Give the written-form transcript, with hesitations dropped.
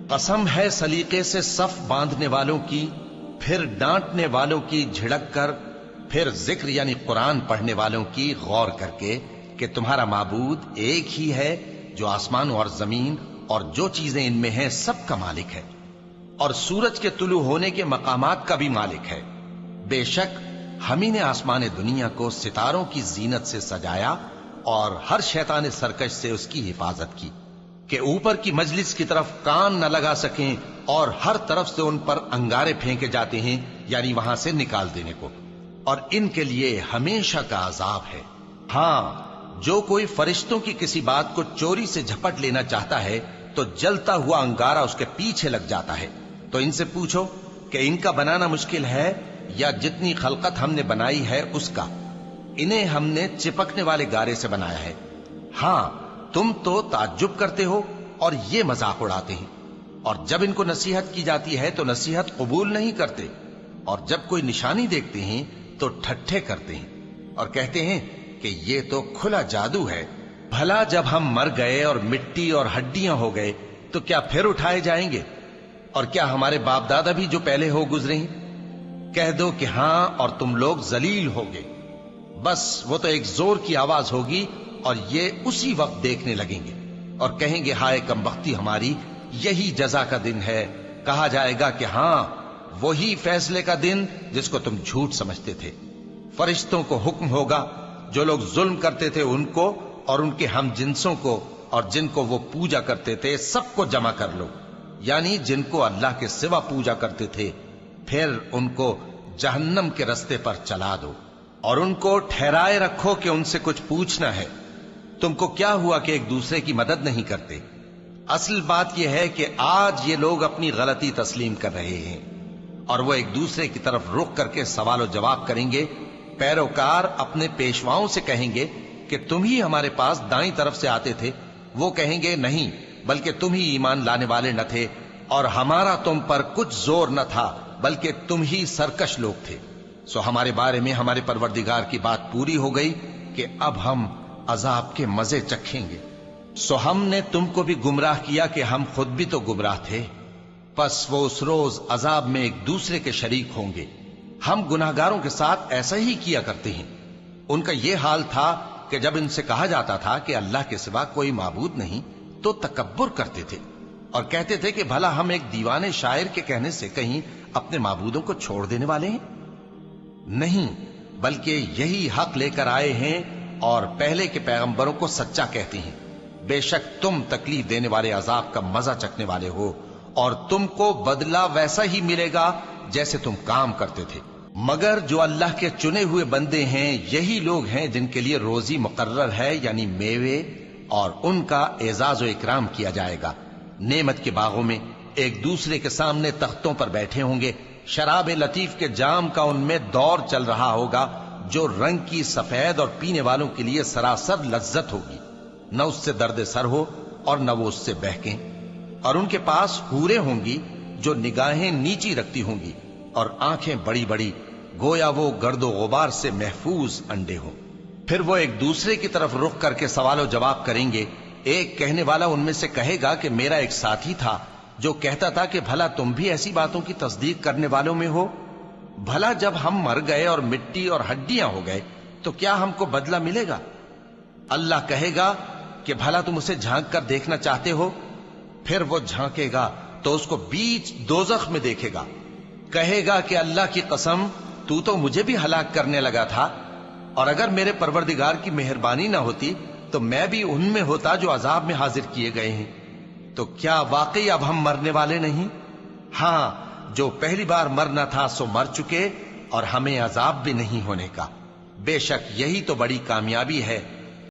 قسم ہے سلیقے سے صف باندھنے والوں کی، پھر ڈانٹنے والوں کی جھڑک کر، پھر ذکر یعنی قرآن پڑھنے والوں کی غور کر کے کہ تمہارا معبود ایک ہی ہے جو آسمان اور زمین اور جو چیزیں ان میں ہیں سب کا مالک ہے، اور سورج کے طلوع ہونے کے مقامات کا بھی مالک ہے۔ بے شک ہم ہی نے آسمان دنیا کو ستاروں کی زینت سے سجایا اور ہر شیطان سرکش سے اس کی حفاظت کی کہ اوپر کی مجلس کی طرف کان نہ لگا سکیں، اور ہر طرف سے ان پر انگارے پھینکے جاتے ہیں یعنی وہاں سے نکال دینے کو، اور ان کے لیے ہمیشہ کا عذاب ہے۔ ہاں، جو کوئی فرشتوں کی کسی بات کو چوری سے جھپٹ لینا چاہتا ہے تو جلتا ہوا انگارہ اس کے پیچھے لگ جاتا ہے۔ تو ان سے پوچھو کہ ان کا بنانا مشکل ہے یا جتنی خلقت ہم نے بنائی ہے اس کا؟ انہیں ہم نے چپکنے والے گارے سے بنایا ہے۔ ہاں، تم تو تعجب کرتے ہو اور یہ مذاق اڑاتے ہیں، اور جب ان کو نصیحت کی جاتی ہے تو نصیحت قبول نہیں کرتے، اور جب کوئی نشانی دیکھتے ہیں تو ٹھٹھے کرتے ہیں اور کہتے ہیں کہ یہ تو کھلا جادو ہے۔ بھلا جب ہم مر گئے اور مٹی اور ہڈیاں ہو گئے تو کیا پھر اٹھائے جائیں گے؟ اور کیا ہمارے باپ دادا بھی جو پہلے ہو گزرے ہیں؟ کہہ دو کہ ہاں، اور تم لوگ ذلیل ہوگے۔ بس وہ تو ایک زور کی آواز ہوگی اور یہ اسی وقت دیکھنے لگیں گے اور کہیں گے ہائے کمبختی ہماری، یہی جزا کا دن ہے۔ کہا جائے گا کہ ہاں، وہی فیصلے کا دن جس کو تم جھوٹ سمجھتے تھے۔ فرشتوں کو حکم ہوگا جو لوگ ظلم کرتے تھے ان کو اور ان کے ہم جنسوں کو اور جن کو وہ پوجا کرتے تھے سب کو جمع کر لو، یعنی جن کو اللہ کے سوا پوجا کرتے تھے، پھر ان کو جہنم کے رستے پر چلا دو اور ان کو ٹھہرائے رکھو کہ ان سے کچھ پوچھنا ہے۔ تم کو کیا ہوا کہ ایک دوسرے کی مدد نہیں کرتے؟ اصل بات یہ ہے کہ آج یہ لوگ اپنی غلطی تسلیم کر رہے ہیں اور وہ ایک دوسرے کی طرف رخ کر کے سوال و جواب کریں گے۔ پیروکار اپنے پیشواؤں سے کہیں گے کہ تم ہی ہمارے پاس دائیں طرف سے آتے تھے۔ وہ کہیں گے نہیں، بلکہ تم ہی ایمان لانے والے نہ تھے، اور ہمارا تم پر کچھ زور نہ تھا، بلکہ تم ہی سرکش لوگ تھے۔ سو ہمارے بارے میں ہمارے پروردگار کی بات پوری ہو گئی کہ اب ہم عذاب کے مزے چکھیں گے۔ سو ہم نے تم کو بھی گمراہ کیا کہ ہم خود بھی تو گمراہ تھے، پس وہ اس روز عذاب میں ایک دوسرے کے شریک ہوں گے۔ ہم گناہگاروں کے ساتھ ایسا ہی کیا کرتے ہیں۔ ان کا یہ حال تھا کہ جب ان سے کہا جاتا تھا کہ اللہ کے سوا کوئی معبود نہیں تو تکبر کرتے تھے اور کہتے تھے کہ بھلا ہم ایک دیوانے شاعر کے کہنے سے کہیں اپنے معبودوں کو چھوڑ دینے والے ہیں؟ نہیں، بلکہ یہی حق لے کر آئے ہیں اور پہلے کے پیغمبروں کو سچا کہتے ہیں۔ بے شک تم تکلیف دینے والے عذاب کا مزہ چکھنے والے ہو، اور تم کو بدلہ ویسا ہی ملے گا جیسے تم کام کرتے تھے۔ مگر جو اللہ کے چنے ہوئے بندے ہیں یہی لوگ ہیں جن کے لیے روزی مقرر ہے، یعنی میوے، اور ان کا اعزاز و اکرام کیا جائے گا۔ نعمت کے باغوں میں ایک دوسرے کے سامنے تختوں پر بیٹھے ہوں گے، شراب لطیف کے جام کا ان میں دور چل رہا ہوگا جو رنگ کی سفید اور پینے والوں کے لیے سراسر لذت ہوگی، نہ اس سے درد سر ہو اور نہ وہ اس سے بہکیں۔ اور ان کے پاس حوریں ہوں گی جو نگاہیں نیچی رکھتی ہوں گی اور آنکھیں بڑی بڑی، گویا وہ گرد و غبار سے محفوظ انڈے ہوں۔ پھر وہ ایک دوسرے کی طرف رخ کر کے سوال و جواب کریں گے۔ ایک کہنے والا ان میں سے کہے گا کہ میرا ایک ساتھی تھا جو کہتا تھا کہ بھلا تم بھی ایسی باتوں کی تصدیق کرنے والوں میں ہو؟ بھلا جب ہم مر گئے اور مٹی اور ہڈیاں ہو گئے تو کیا ہم کو بدلہ ملے گا؟ اللہ کہے گا کہ بھلا تم اسے جھانک کر دیکھنا چاہتے ہو؟ پھر وہ جھانکے گا تو اس کو بیچ دوزخ میں دیکھے گا، کہے گا کہ اللہ کی قسم تو مجھے بھی ہلاک کرنے لگا تھا، اور اگر میرے پروردگار کی مہربانی نہ ہوتی تو میں بھی ان میں ہوتا جو عذاب میں حاضر کیے گئے ہیں۔ تو کیا واقعی اب ہم مرنے والے نہیں؟ ہاں، جو پہلی بار مرنا تھا سو مر چکے، اور ہمیں عذاب بھی نہیں ہونے کا۔ بے شک یہی تو بڑی کامیابی ہے